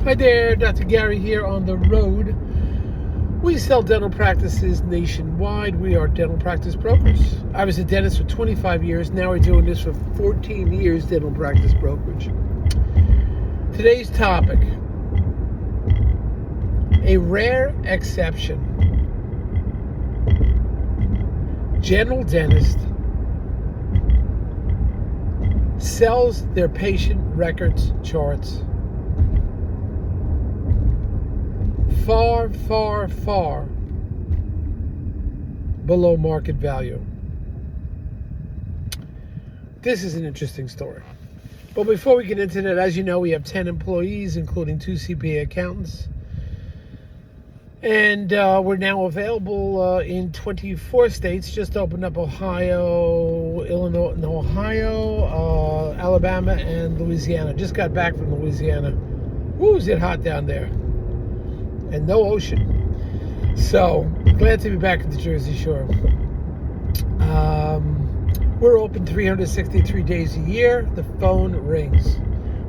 Hi there, Dr. Gary here on the road. We sell dental practices nationwide. We are dental practice brokers. I was a dentist for 25 years. Now we're doing this for 14 years, dental practice brokerage. Today's topic, a rare exception. General dentist sells their patient records charts far, far, far below market value. This is an interesting story. But before we get into that, as you know, we have 10 employees, including 2 CPA accountants. And we're now available in 24 states. Just opened up Ohio, Alabama, and Louisiana. Just got back from Louisiana. Woo, is it hot down there? And no ocean. So glad to be back at the Jersey Shore. We're open 363 days a year. The phone rings,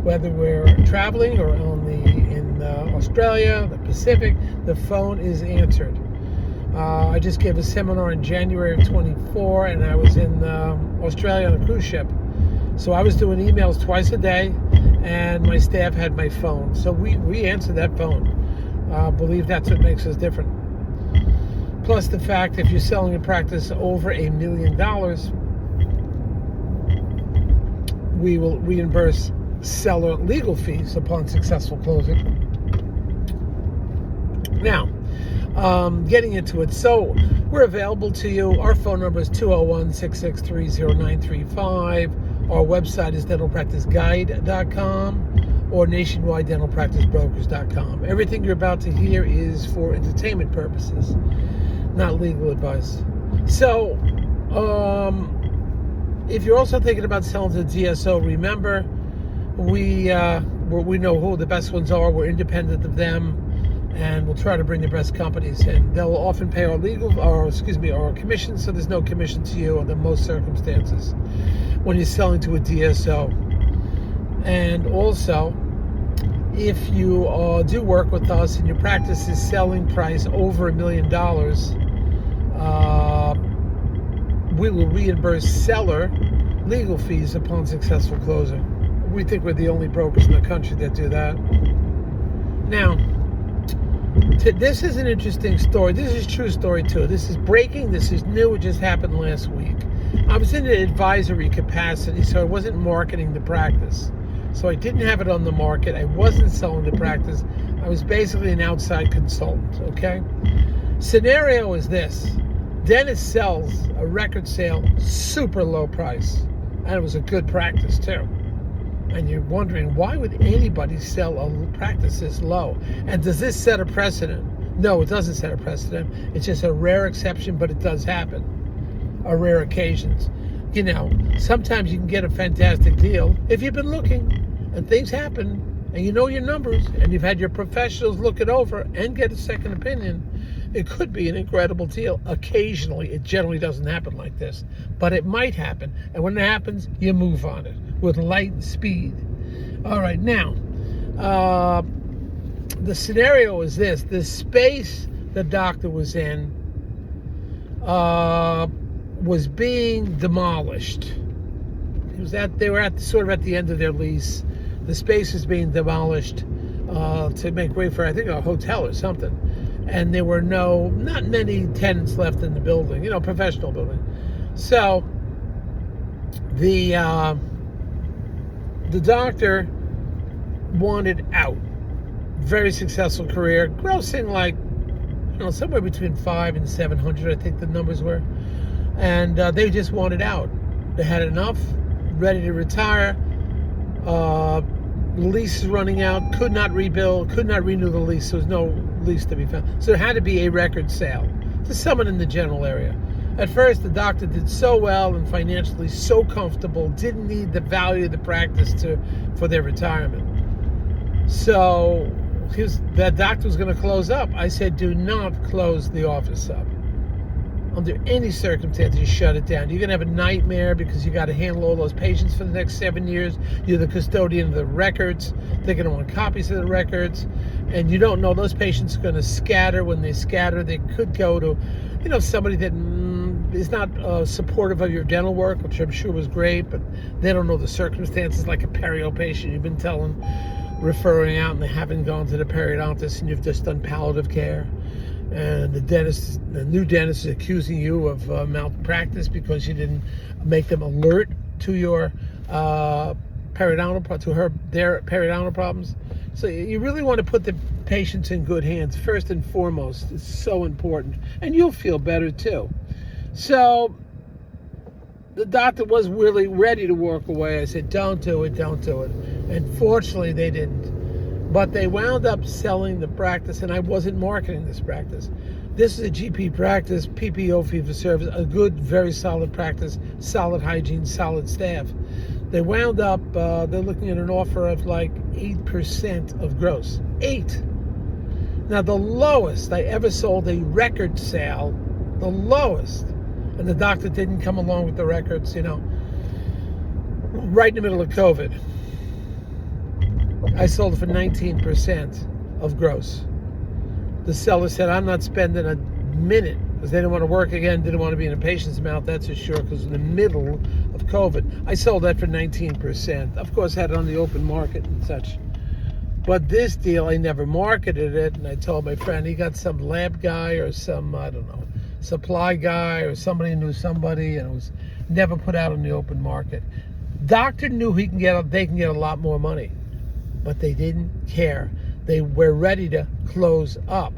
whether we're traveling or in Australia, the Pacific. The phone is answered. I just gave a seminar in January of 24, and I was in Australia on a cruise ship. So I was doing emails twice a day, and my staff had my phone. So we answered that phone. I believe that's what makes us different. Plus the fact, if you're selling a practice over $1 million, we will reimburse seller legal fees upon successful closing. Now, getting into it. So we're available to you. Our phone number is 201-663-0935. Our website is dentalpracticeguide.com. or nationwidedentalpracticebrokers.com. Everything you're about to hear is for entertainment purposes, not legal advice. So, if you're also thinking about selling to DSO, remember, we know who the best ones are. We're independent of them, and we'll try to bring the best companies in. They'll often pay our commission, so there's no commission to you under most circumstances when you're selling to a DSO. And also, if you do work with us and your practice is selling price over $1 million, we will reimburse seller legal fees upon successful closing. We think we're the only brokers in the country that do that. Now, this is an interesting story. This is a true story too. This is breaking. This is new. It just happened last week. I was in an advisory capacity, so I wasn't marketing the practice. So I didn't have it on the market. I wasn't selling the practice. I was basically an outside consultant, okay? Scenario is this. Dentist sells a record sale, super low price. And it was a good practice too. And you're wondering, why would anybody sell a practice this low? And does this set a precedent? No, it doesn't set a precedent. It's just a rare exception, but it does happen on rare occasions. You know, sometimes you can get a fantastic deal if you've been looking and things happen and you know your numbers and you've had your professionals look it over and get a second opinion. It could be an incredible deal. Occasionally, it generally doesn't happen like this, but it might happen. And when it happens, you move on it with light speed. All right, now, the scenario is this. The space the doctor was in was being demolished. They were sort of at the end of their lease. The space was being demolished to make way for, I think, a hotel or something. And there were not many tenants left in the building, professional building. So the doctor wanted out. Very successful career, grossing like somewhere between 500 and 700, I think the numbers were. And they just wanted out. They had enough, ready to retire. Lease is running out, could not rebuild, could not renew the lease. There was no lease to be found. So it had to be a record sale to someone in the general area. At first, the doctor did so well and financially so comfortable, didn't need the value of the practice for their retirement. So that doctor was going to close up. I said, do not close the office up. under any circumstances, you shut it down. You're going to have a nightmare because you got to handle all those patients for the next 7 years. You're the custodian of the records. They're going to want copies of the records. And you don't know, those patients are going to scatter. When they scatter, they could go to, somebody that is not supportive of your dental work, which I'm sure was great, but they don't know the circumstances, like a perio patient you've been referring out, and they haven't gone to the periodontist, and you've just done palliative care. And the new dentist is accusing you of malpractice because you didn't make them alert to your their periodontal problems. So you really want to put the patients in good hands first and foremost. It's so important, and you'll feel better too. So the doctor was really ready to walk away. I said, don't do it. And fortunately, they didn't. But they wound up selling the practice, and I wasn't marketing this practice. This is a GP practice, PPO fee for service, a good, very solid practice, solid hygiene, solid staff. They wound up, they're looking at an offer of like 8% of gross. 8. Now, the lowest I ever sold a record sale, the lowest, and the doctor didn't come along with the records, right in the middle of COVID. I sold it for 19% of gross. The seller said, I'm not spending a minute, because they didn't want to work again, didn't want to be in a patient's mouth, that's for sure, because in the middle of COVID. I sold that for 19%. Of course, had it on the open market and such. But this deal, I never marketed it, and I told my friend, he got some lab guy or some, supply guy or somebody who knew somebody, and it was never put out on the open market. Doctor knew they can get a lot more money. But they didn't care. They were ready to close up,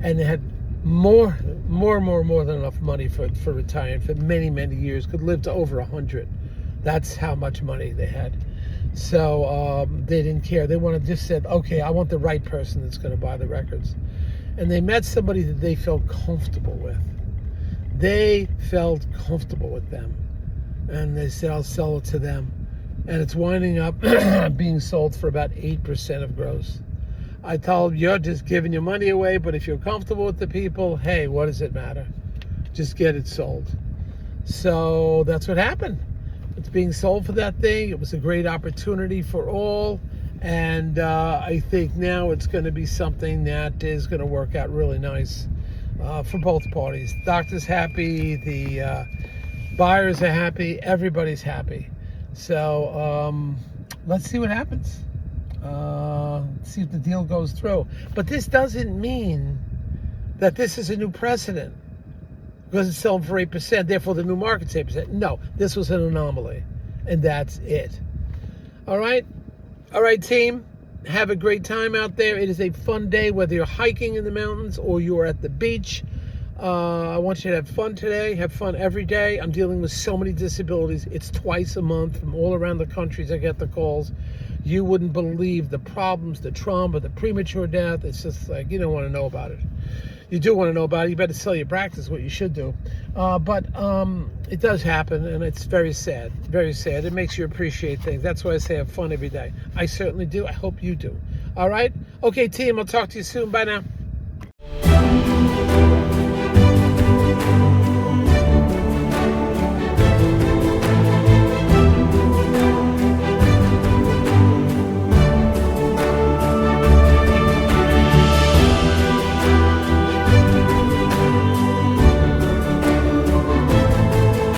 and they had more than enough money for retiring for many, many years. Could live to over 100. That's how much money they had. So they didn't care. They just said, okay, I want the right person that's going to buy the records. And they met somebody that they felt comfortable with. They felt comfortable with them, and they said, I'll sell it to them. And it's winding up being sold for about 8% of gross. I told them, you're just giving your money away, but if you're comfortable with the people, hey, what does it matter? Just get it sold. So that's what happened. It's being sold for that thing. It was a great opportunity for all. And I think now it's going to be something that is going to work out really nice for both parties. Doctor's happy, the buyers are happy, everybody's happy. So let's see what happens. See if the deal goes through. But this doesn't mean that this is a new precedent because it's selling for 8%, therefore the new market's 8%. No, this was an anomaly, and that's it. All right, team. Have a great time out there. It is a fun day, whether you're hiking in the mountains or you're at the beach. I want you to have fun today. Have fun every day. I'm dealing with so many disabilities. It's twice a month from all around the countries I get the calls. You wouldn't believe the problems, the trauma, the premature death. It's just like, you don't want to know about it. You do want to know about it. You better sell your practice, what you should do. But it does happen, and it's very sad. Very sad. It makes you appreciate things. That's why I say have fun every day. I certainly do. I hope you do. All right? Okay, team. I'll talk to you soon. Bye now.